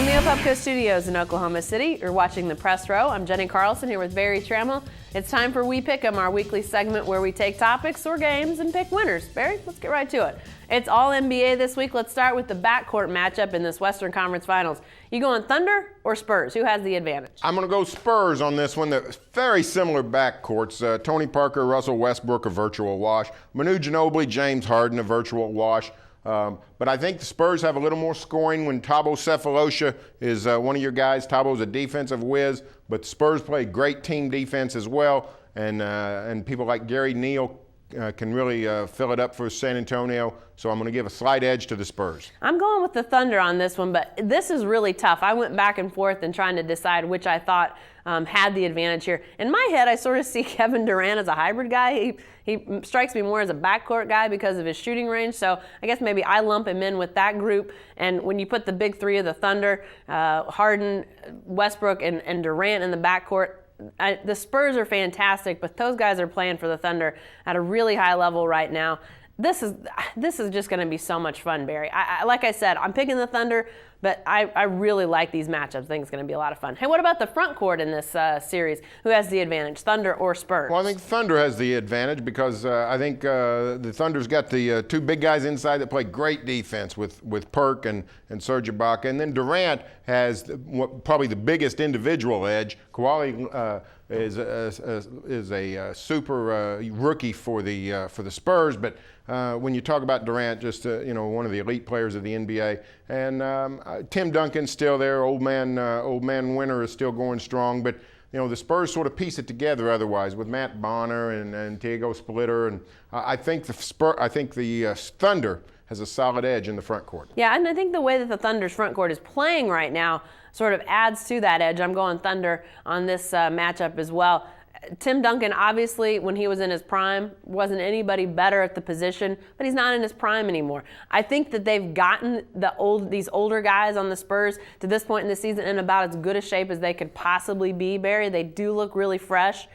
From the Opupco Studios in Oklahoma City, you're watching the Press Row. I'm Jenny Carlson here with Barry Trammell. It's time for We Pick 'em, our weekly segment where we take topics or games and pick winners. Barry, let's get right to it. It's all NBA this week. Let's start with the backcourt matchup in this Western Conference Finals. You going Thunder or Spurs? Who has the advantage? I'm going to go Spurs on this one. They're very similar backcourts. Tony Parker, Russell Westbrook, a virtual wash. Manu Ginobili, James Harden, a virtual wash. But I think the Spurs have a little more scoring when Thabo Sefolosha is one of your guys. Tabo's a defensive whiz, but the Spurs play great team defense as well. And people like Gary Neal can really fill it up for San Antonio. So I'm going to give a slight edge to the Spurs. I'm going with the Thunder on this one, but this is really tough. I went back and forth and trying to decide which I thought had the advantage here. In my head, I sort of see Kevin Durant as a hybrid guy. He strikes me more as a backcourt guy because of his shooting range. So I guess maybe I lump him in with that group. And when you put the big three of the Thunder, Harden, Westbrook, and Durant in the backcourt, the Spurs are fantastic, but those guys are playing for the Thunder at a really high level right now. This is just going to be so much fun, Barry. Like I said, I'm picking the Thunder, but I really like these matchups. I think it's going to be a lot of fun. Hey, what about the front court in this series? Who has the advantage, Thunder or Spurs? Well, I think Thunder has the advantage because I think the Thunder's got the two big guys inside that play great defense with Perk and Serge Ibaka. And then Durant has probably the biggest individual edge. Kawhi is a super rookie for the Spurs, but when you talk about Durant, just one of the elite players of the NBA, and Tim Duncan's still there. Old man Winter is still going strong, but the Spurs sort of piece it together otherwise with Matt Bonner and Diego Splitter, and I think the Thunder has a solid edge in the front court. Yeah, and I think the way that the Thunder's front court is playing right now sort of adds to that edge. I'm going Thunder on this matchup as well. Tim Duncan, obviously, when he was in his prime, wasn't anybody better at the position, but he's not in his prime anymore. I think that they've gotten these older guys on the Spurs to this point in the season in about as good a shape as they could possibly be, Barry. They do look really fresh.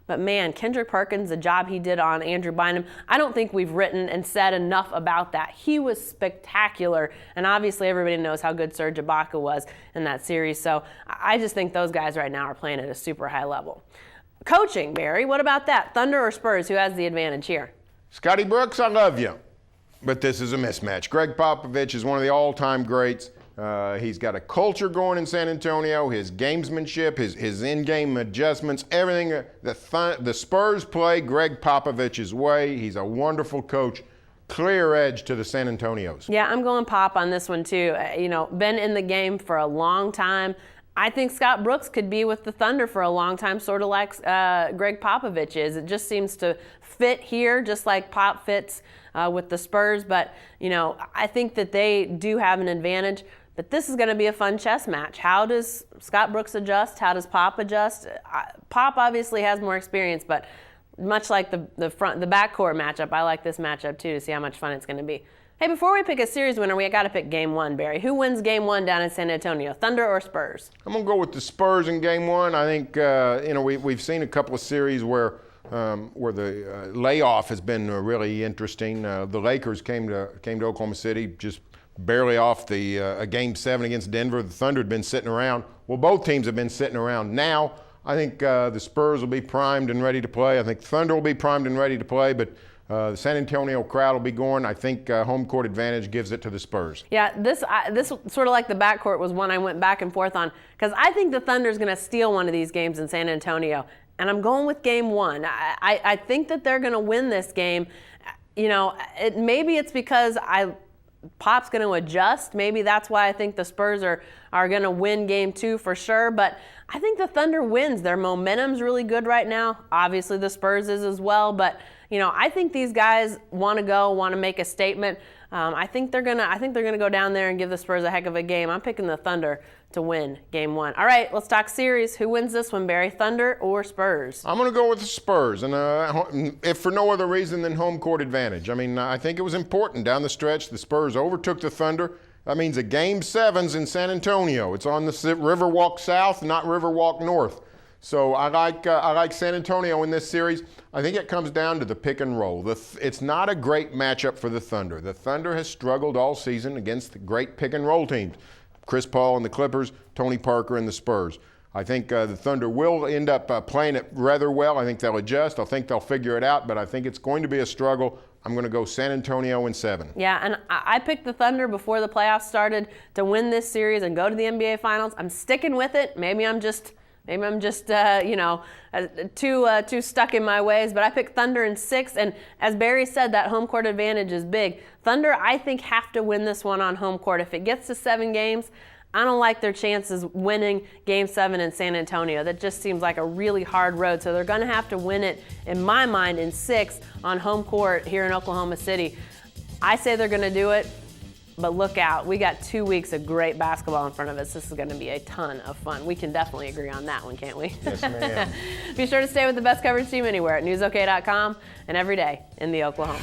But man, Kendrick Perkins, the job he did on Andrew Bynum, I don't think we've written and said enough about that. He was spectacular, and obviously everybody knows how good Serge Ibaka was in that series. So I just think those guys right now are playing at a super high level. Coaching, Barry, what about that? Thunder or Spurs? Who has the advantage here? Scotty Brooks, I love you, but this is a mismatch. Gregg Popvich is one of the all-time greats. He's got a culture going in San Antonio, his gamesmanship, his in-game adjustments, everything. The Spurs play Gregg Popovich's way. He's a wonderful coach. Clear edge to the San Antonios. Yeah, I'm going Pop on this one too. Been in the game for a long time. I think Scott Brooks could be with the Thunder for a long time, sort of like Gregg Popvich is. It just seems to fit here, just like Pop fits with the Spurs. But, I think that they do have an advantage. But this is going to be a fun chess match. How does Scott Brooks adjust? How does Pop adjust? Pop obviously has more experience, but much like the backcourt matchup, I like this matchup too to see how much fun it's going to be. Hey, before we pick a series winner, we got to pick Game 1, Barry. Who wins Game 1 down in San Antonio, Thunder or Spurs? I'm going to go with the Spurs in Game 1. I think, we've seen a couple of series where the layoff has been really interesting. The Lakers came to Oklahoma City just barely off the Game 7 against Denver. The Thunder had been sitting around. Well, both teams have been sitting around. Now, I think the Spurs will be primed and ready to play. I think Thunder will be primed and ready to play, but the San Antonio crowd will be going. I think home court advantage gives it to the Spurs. Yeah, this sort of like the backcourt was one I went back and forth on because I think the Thunder's going to steal one of these games in San Antonio, and I'm going with Game 1. I think that they're going to win this game. Maybe it's because Pop's going to adjust. Maybe that's why I think the Spurs are going to win Game 2 for sure. But I think the Thunder wins. Their momentum's really good right now. Obviously, the Spurs is as well. But I think these guys want to make a statement. I think they're gonna go down there and give the Spurs a heck of a game. I'm picking the Thunder to win Game 1. All right, let's talk series. Who wins this one, Barry? Thunder or Spurs? I'm going to go with the Spurs, and if for no other reason than home court advantage. I mean, I think it was important down the stretch. The Spurs overtook the Thunder. That means a Game 7's in San Antonio. It's on the Riverwalk South, not Riverwalk North. So I like San Antonio in this series. I think it comes down to the pick and roll. It's not a great matchup for the Thunder. The Thunder has struggled all season against the great pick and roll teams. Chris Paul and the Clippers, Tony Parker and the Spurs. I think the Thunder will end up playing it rather well. I think they'll adjust. I think they'll figure it out, but I think it's going to be a struggle. I'm going to go San Antonio in 7. Yeah, and I picked the Thunder before the playoffs started to win this series and go to the NBA Finals. I'm sticking with it. Maybe I'm just too stuck in my ways, but I picked Thunder in 6, and as Barry said, that home court advantage is big. Thunder, I think, have to win this one on home court. If it gets to 7 games, I don't like their chances winning Game 7 in San Antonio. That just seems like a really hard road, so they're going to have to win it, in my mind, in 6 on home court here in Oklahoma City. I say they're going to do it, but look out. We got 2 weeks of great basketball in front of us. This is going to be a ton of fun. We can definitely agree on that one, can't we? Yes, ma'am. Be sure to stay with the best coverage team anywhere at newsok.com and every day in the Oklahoma.